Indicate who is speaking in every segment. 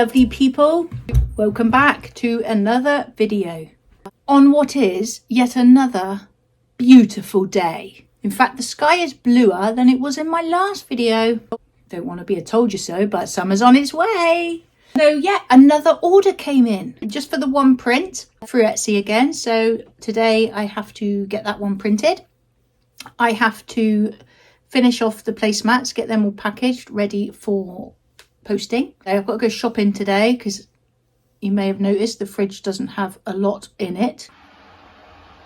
Speaker 1: lovely people, welcome back to another video on what is yet another beautiful day. In fact, the sky is bluer than it was in my last video. Don't want to be a told you so, but summer's on its way. So yeah, another order came in just for the one print through Etsy again. So today I have to get that one printed. I have to finish off the placemats, get them all packaged, ready for posting. I've got to go shopping today because you may have noticed the fridge doesn't have a lot in it.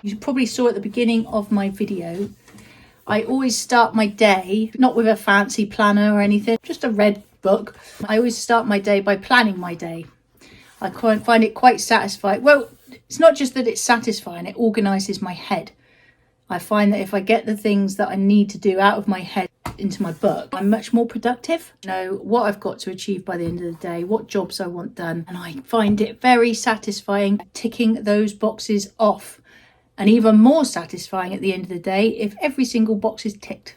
Speaker 1: You probably saw at the beginning of my video, I always start my day, not with a fancy planner or anything, just a red book. I always start my day by planning my day. I find it quite satisfying. Well, it's not just that it's satisfying, it organises my head. I find that if I get the things that I need to do out of my head into my book, I'm much more productive. I know what I've got to achieve by the end of the day, what jobs I want done, and I find it very satisfying ticking those boxes off. And even more satisfying at the end of the day if every single box is ticked.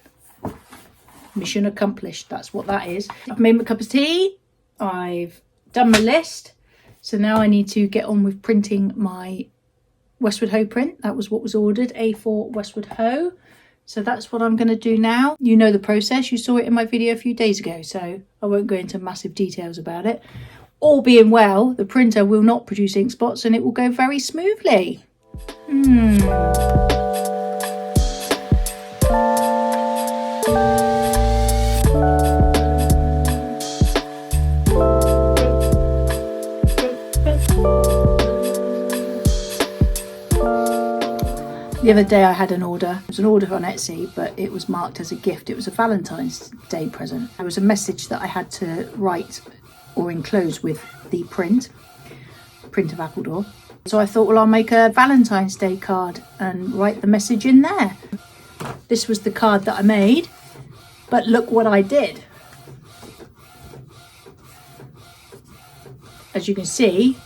Speaker 1: Mission accomplished, that's what that is. I've made my cup of tea, I've done my list, so now I need to get on with printing my Westward Ho print. That was what was ordered, A4 Westward Ho. So that's what I'm going to do now. You know the process, you saw it in my video a few days ago, so I won't go into massive details about it. All being well, the printer will not produce ink spots and it will go very smoothly. The other day I had an order. It was an order on Etsy, but it was marked as a gift. It was a Valentine's Day present. There was a message that I had to write or enclose with the print of Appledore. So I thought, well, I'll make a Valentine's Day card and write the message in there. This was the card that I made, but look what I did. As you can see,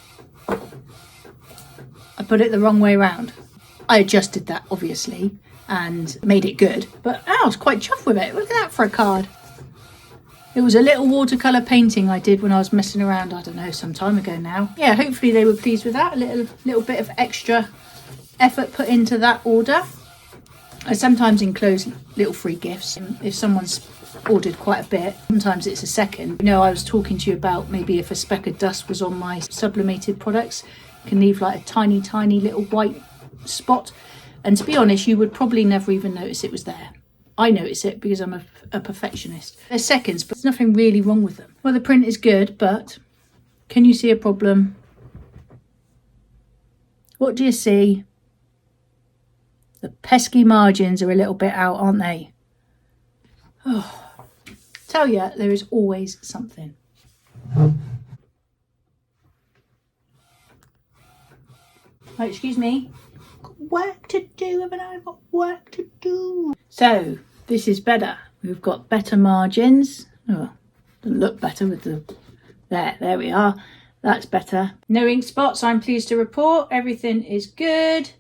Speaker 1: I put it the wrong way around. I adjusted that, obviously, and made it good. But I was quite chuffed with it. Look at that for a card. It was a little watercolour painting I did when I was messing around, I don't know, some time ago now. Yeah, hopefully they were pleased with that. A little bit of extra effort put into that order. I sometimes enclose little free gifts. If someone's ordered quite a bit, sometimes it's a second. You know, I was talking to you about maybe if a speck of dust was on my sublimated products, you can leave like a tiny, tiny little white spot, and to be honest, you would probably never even notice it was there. I notice it because I'm a perfectionist. They're seconds, but there's nothing really wrong with them. Well, the print is good, but can you see a problem? What do you see? The pesky margins are a little bit out, aren't they? Oh, tell you, there is always something. Oh, excuse me. Work to do, haven't I? I've got work to do. So this is better. We've got better margins. Oh, doesn't look better with the there we are. That's better. No ink spots, I'm pleased to report. Everything is good.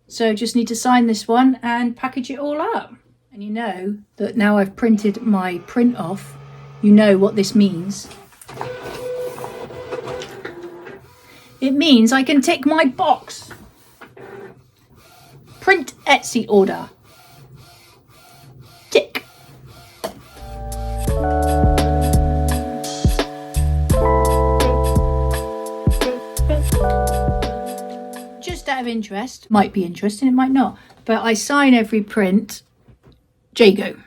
Speaker 1: So just need to sign this one and package it all up. And you know that now I've printed my print off, you know what this means. It means I can tick my box. Print Etsy order. Tick. Just out of interest, might be interesting, it might not, but I sign every print Jago.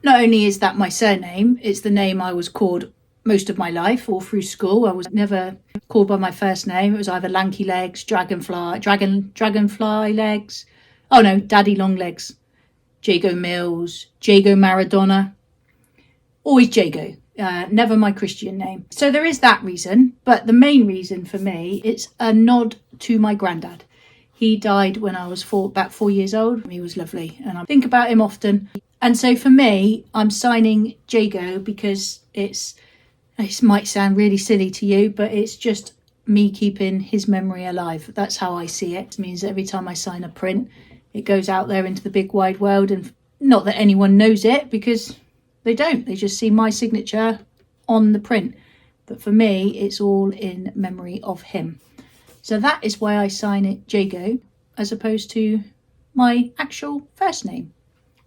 Speaker 1: Not only is that my surname, it's the name I was called most of my life, all through school. I was never called by my first name. It was either Lanky Legs, Dragonfly Legs. Oh no, Daddy Long Legs. Jago Mills, Jago Maradona. Always Jago. Never my Christian name. So there is that reason. But the main reason for me, it's a nod to my granddad. He died when I was about 4 years old. He was lovely and I think about him often. And so for me, I'm signing Jago because it might sound really silly to you, but it's just me keeping his memory alive. That's how I see it. It means that every time I sign a print, it goes out there into the big wide world, and not that anyone knows it because they don't. They just see my signature on the print. But for me, it's all in memory of him. So that is why I sign it Jago as opposed to my actual first name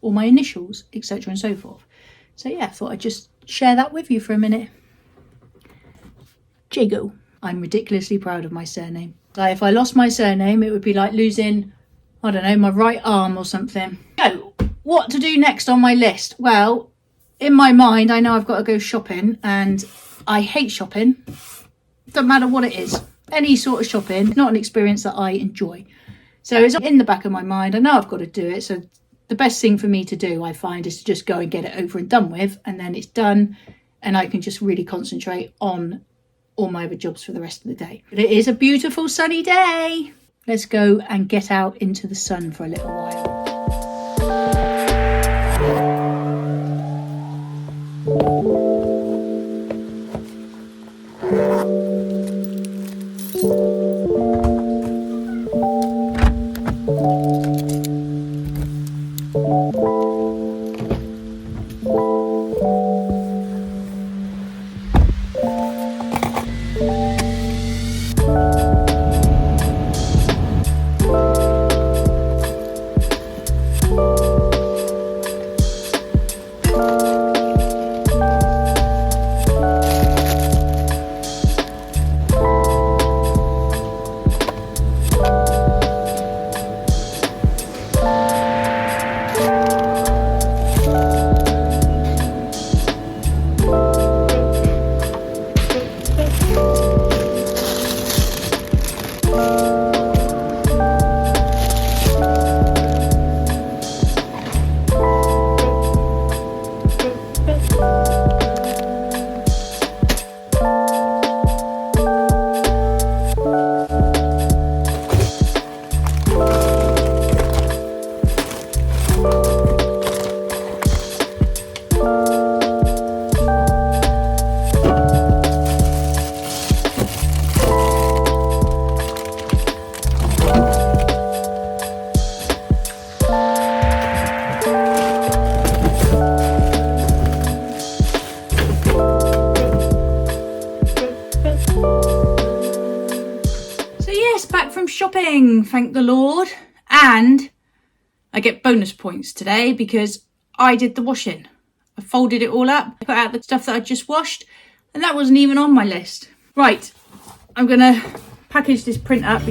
Speaker 1: or my initials, etc. and so forth. So yeah, I thought I'd just share that with you for a minute. Jago. I'm ridiculously proud of my surname. Like if I lost my surname, it would be like losing, I don't know, my right arm or something. So, what to do next on my list? Well, in my mind, I know I've got to go shopping, and I hate shopping. Doesn't matter what it is. Any sort of shopping, not an experience that I enjoy. So it's in the back of my mind. I know I've got to do it. So the best thing for me to do, I find, is to just go and get it over and done with, and then it's done, and I can just really concentrate on all my other jobs for the rest of the day. But it is a beautiful sunny day. Let's go and get out into the sun for a little while. Shopping, thank the Lord, and I get bonus points today because I did the washing. I folded it all up, put out the stuff that I just washed, and that wasn't even on my list. Right, I'm gonna package this print up.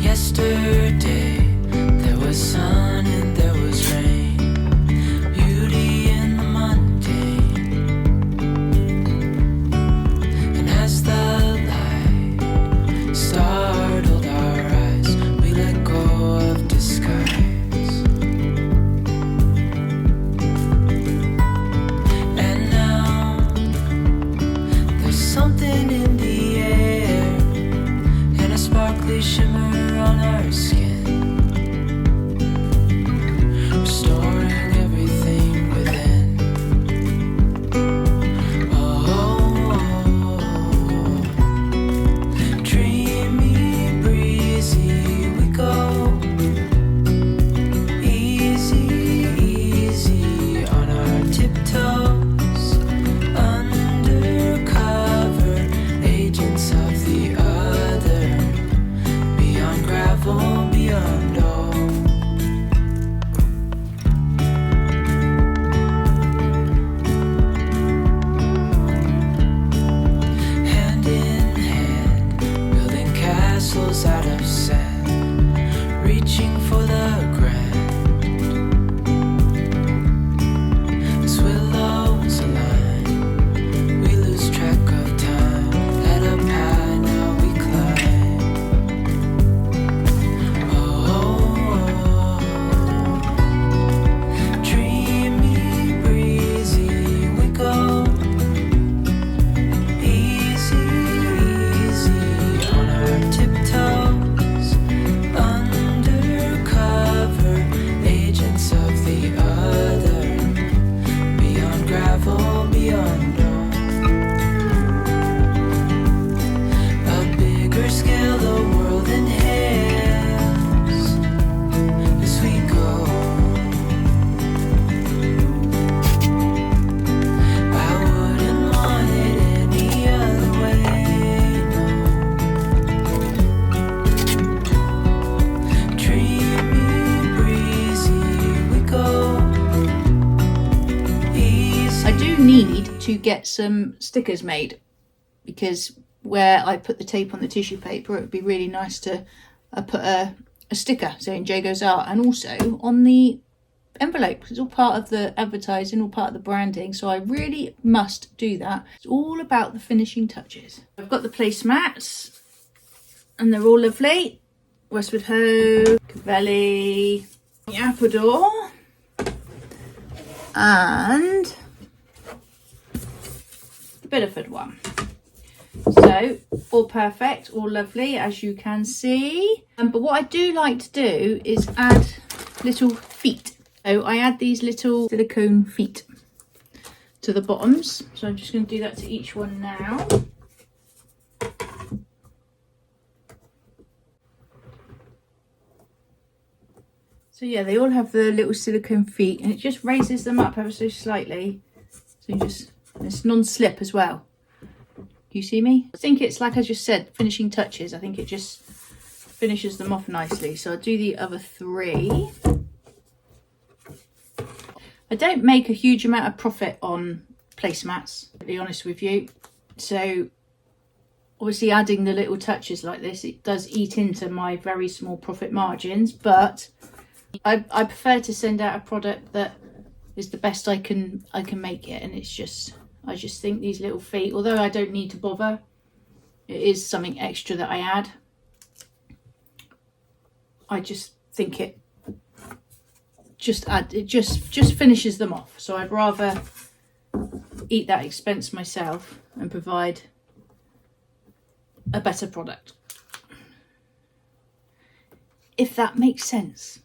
Speaker 2: Yesterday there was sun and there was rain, beauty in the mundane. And as the light startled our eyes, we let go of disguise.
Speaker 1: do need to get some stickers made, because where I put the tape on the tissue paper, it would be really nice to put a sticker saying Jago's Art, and also on the envelope. It's all part of the advertising, all part of the branding, so I really must do that. It's all about the finishing touches. I've got the placemats and they're all lovely. Westward Ho, Cavelli, Yappador, and the Biddeford one. So all perfect, all lovely, as you can see. But what I do like to do is add little feet. So I add these little silicone feet to the bottoms. So I'm just going to do that to each one now. So yeah, they all have the little silicone feet, and it just raises them up ever so slightly. So you just, it's non-slip as well. You see me? I think it's, like I just said, finishing touches. I think it just finishes them off nicely. So I'll do the other three. I don't make a huge amount of profit on placemats, to be honest with you. So obviously adding the little touches like this, it does eat into my very small profit margins, but I prefer to send out a product that is the best I can make it. And it's just, I just think these little feet, although I don't need to bother, it is something extra that I add. I just think it just finishes them off. So I'd rather eat that expense myself and provide a better product, if that makes sense.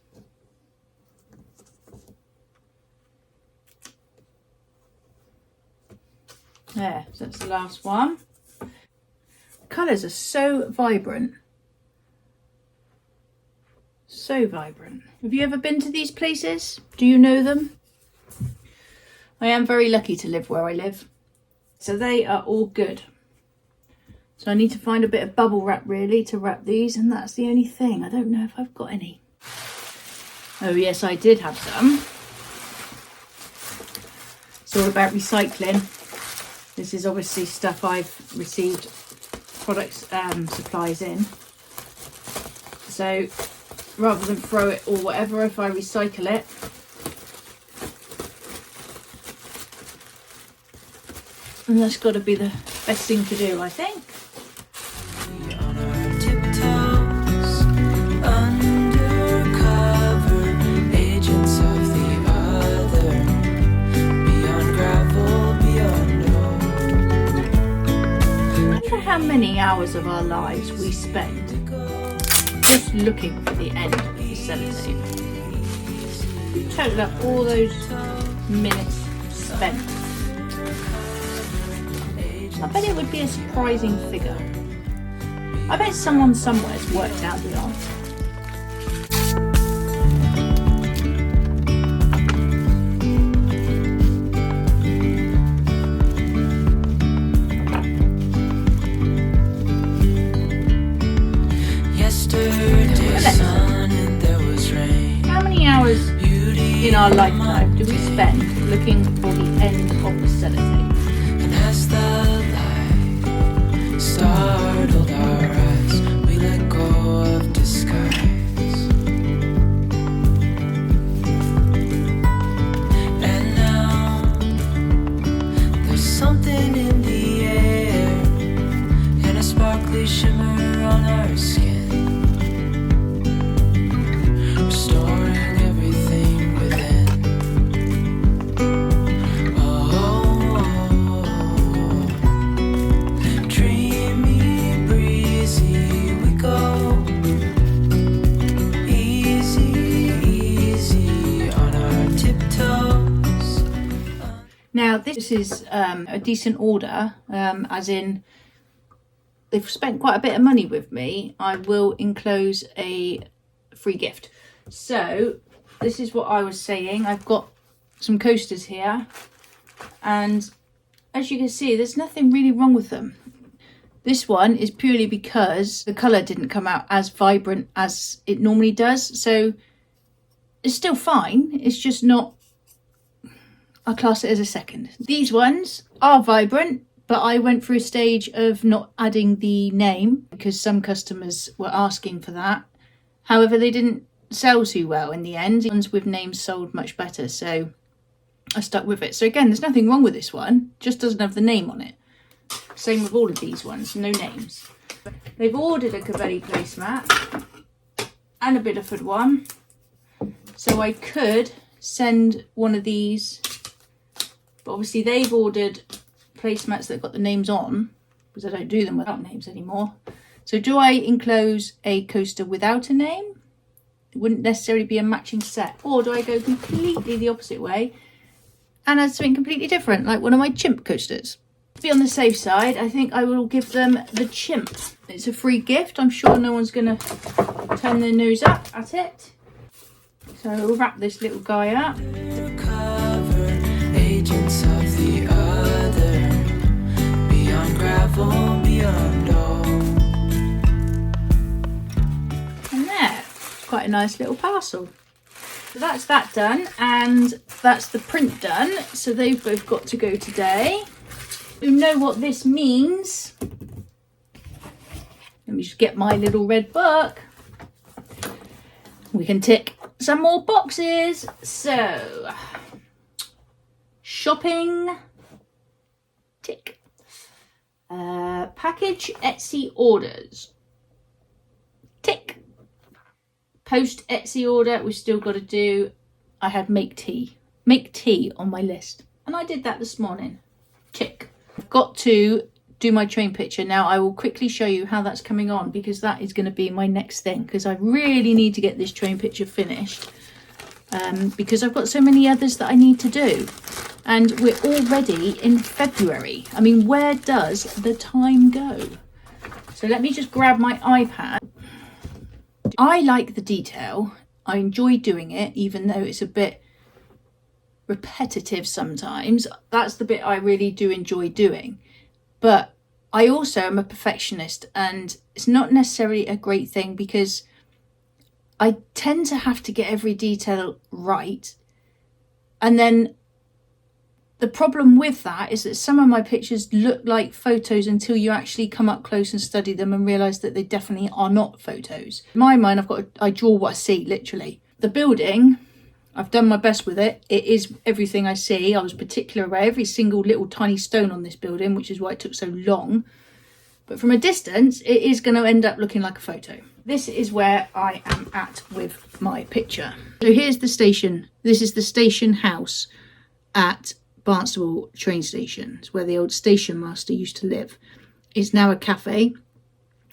Speaker 1: There, so that's the last one. Colours are so vibrant. So vibrant. Have you ever been to these places? Do you know them? I am very lucky to live where I live. So they are all good. So I need to find a bit of bubble wrap really to wrap these, and that's the only thing. I don't know if I've got any. Oh yes, I did have some. It's all about recycling. This is obviously stuff I've received products, supplies in. So rather than throw it or whatever, if I recycle it, and that's got to be the best thing to do, I think.
Speaker 2: On our tiptoes, undercover agents of the other, beyond gravel, beyond road.
Speaker 1: I wonder how many hours of our lives we spend just looking for the end of the sellotape. You total up all those minutes spent. I bet it would be a surprising figure. I bet someone somewhere's worked out the answer. How many hours in our lifetime do we spend looking for the end of the sellotape?
Speaker 2: And as the light startled our eyes, we let go of disguise. And now there's something in the air, and a sparkly shimmer on our skin.
Speaker 1: Now this is a decent order, as in they've spent quite a bit of money with me. I will enclose a free gift. So this is what I was saying. I've got some coasters here, and as you can see, there's nothing really wrong with them. This one is purely because the colour didn't come out as vibrant as it normally does. So it's still fine. It's just not I'll class it as a second. These ones are vibrant, but I went through a stage of not adding the name because some customers were asking for that. However, they didn't sell too well in the end. Ones with names sold much better, so I stuck with it. So again, there's nothing wrong with this one, just doesn't have the name on it. Same with all of these ones, no names. They've ordered a Cavelli placemat and a Biddeford one, so I could send one of these, but obviously they've ordered placemats that got the names on, because I don't do them without names anymore. So do I enclose a coaster without a name? It wouldn't necessarily be a matching set. Or do I go completely the opposite way and add something completely different, like one of my chimp coasters? To be on the safe side, I think I will give them the chimp. It's a free gift. I'm sure no one's going to turn their nose up at it. So we'll wrap this little guy up.
Speaker 2: Cover agents of the other, beyond gravel, beyond all.
Speaker 1: And there, quite a nice little parcel. So that's that done, and that's the print done. So they've both got to go today. You know what this means. Let me just get my little red book. We can tick some more boxes. So, shopping, tick. Package Etsy orders, tick. Post Etsy order, we've still got to do. I had make tea on my list, and I did that this morning, tick. I've got to do my train picture now. I will quickly show you how that's coming on, because that is going to be my next thing, because I really need to get this train picture finished, because I've got so many others that I need to do, and we're already in February. I mean, where does the time go? So let me just grab my iPad. I like the detail. I enjoy doing it, even though it's a bit repetitive sometimes. That's the bit I really do enjoy doing. But I also am a perfectionist, and it's not necessarily a great thing, because I tend to have to get every detail right. And then the problem with that is that some of my pictures look like photos until you actually come up close and study them and realise that they definitely are not photos. In my mind, I draw what I see, literally. The building, I've done my best with it. It is everything I see. I was particular about every single little tiny stone on this building, which is why it took so long. But from a distance, it is going to end up looking like a photo. This is where I am at with my picture. So here's the station. This is the station house at Barnstaple train station. It's where the old station master used to live. It's now a cafe,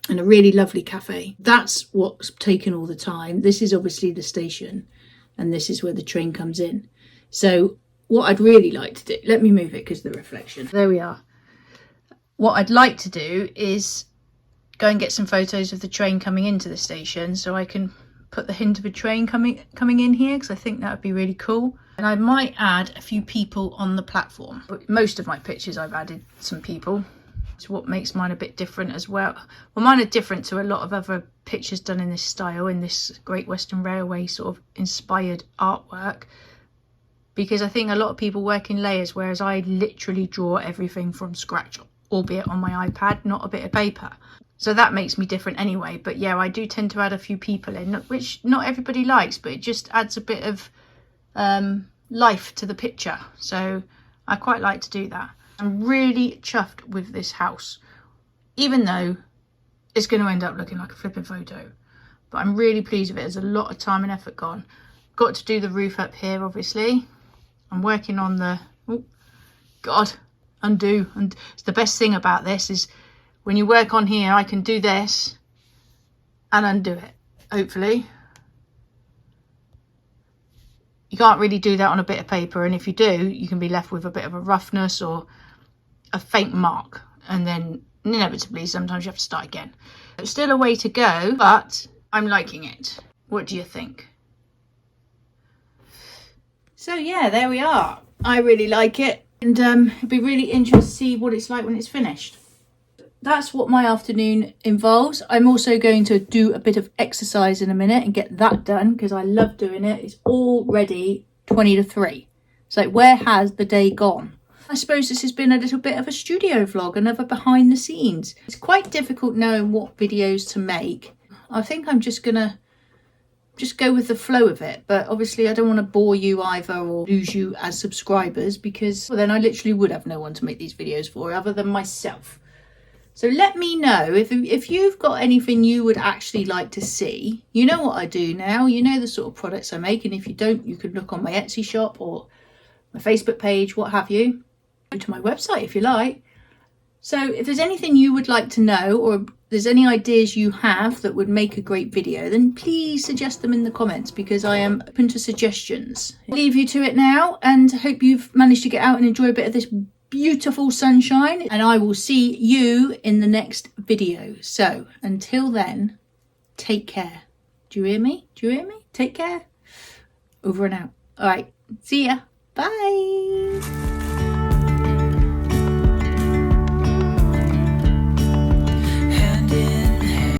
Speaker 1: and a really lovely cafe. That's what's taken all the time. This is obviously the station, and this is where the train comes in. So what I'd really like to do, let me move it because of the reflection. There we are. What I'd like to do is go and get some photos of the train coming into the station, so I can put the hint of a train coming in here, because I think that would be really cool. And I might add a few people on the platform. Most of my pictures I've added some people. It's what makes mine a bit different as well. Well, mine are different to a lot of other pictures done in this style, in this Great Western Railway sort of inspired artwork, because I think a lot of people work in layers, whereas I literally draw everything from scratch, albeit on my iPad, not a bit of paper. So that makes me different anyway. But yeah, I do tend to add a few people in, which not everybody likes, but it just adds a bit of life to the picture. So I quite like to do that. I'm really chuffed with this house, even though it's going to end up looking like a flipping photo. But I'm really pleased with it. There's a lot of time and effort gone. Got to do the roof up here, obviously. I'm working on the... Oh, God, undo. And it's the best thing about this is when you work on here, I can do this and undo it, hopefully. You can't really do that on a bit of paper, and if you do, you can be left with a bit of a roughness or a faint mark, and then inevitably sometimes you have to start again. It's still a way to go, but I'm liking it. What do you think? So yeah, there we are. I really like it, and it'd be really interesting to see what it's like when it's finished. That's what my afternoon involves. I'm also going to do a bit of exercise in a minute and get that done, because I love doing it. It's already 20 to 3. It's like, where has the day gone? I suppose this has been a little bit of a studio vlog, another behind the scenes. It's quite difficult knowing what videos to make. I think I'm just gonna go with the flow of it, but obviously I don't want to bore you either or lose you as subscribers, because well, then I literally would have no one to make these videos for other than myself. So let me know if you've got anything you would actually like to see. You know what I do now, you know the sort of products I make, and if you don't, you can look on my Etsy shop or my Facebook page, what have you. Go to my website if you like. So if there's anything you would like to know, or there's any ideas you have that would make a great video, then please suggest them in the comments, because I am open to suggestions. I'll leave you to it now, and hope you've managed to get out and enjoy a bit of this beautiful sunshine, and I will see you in the next video. So until then, take care. Do you hear me? Do you hear me? Take care. Over and out. All right. See ya. Bye.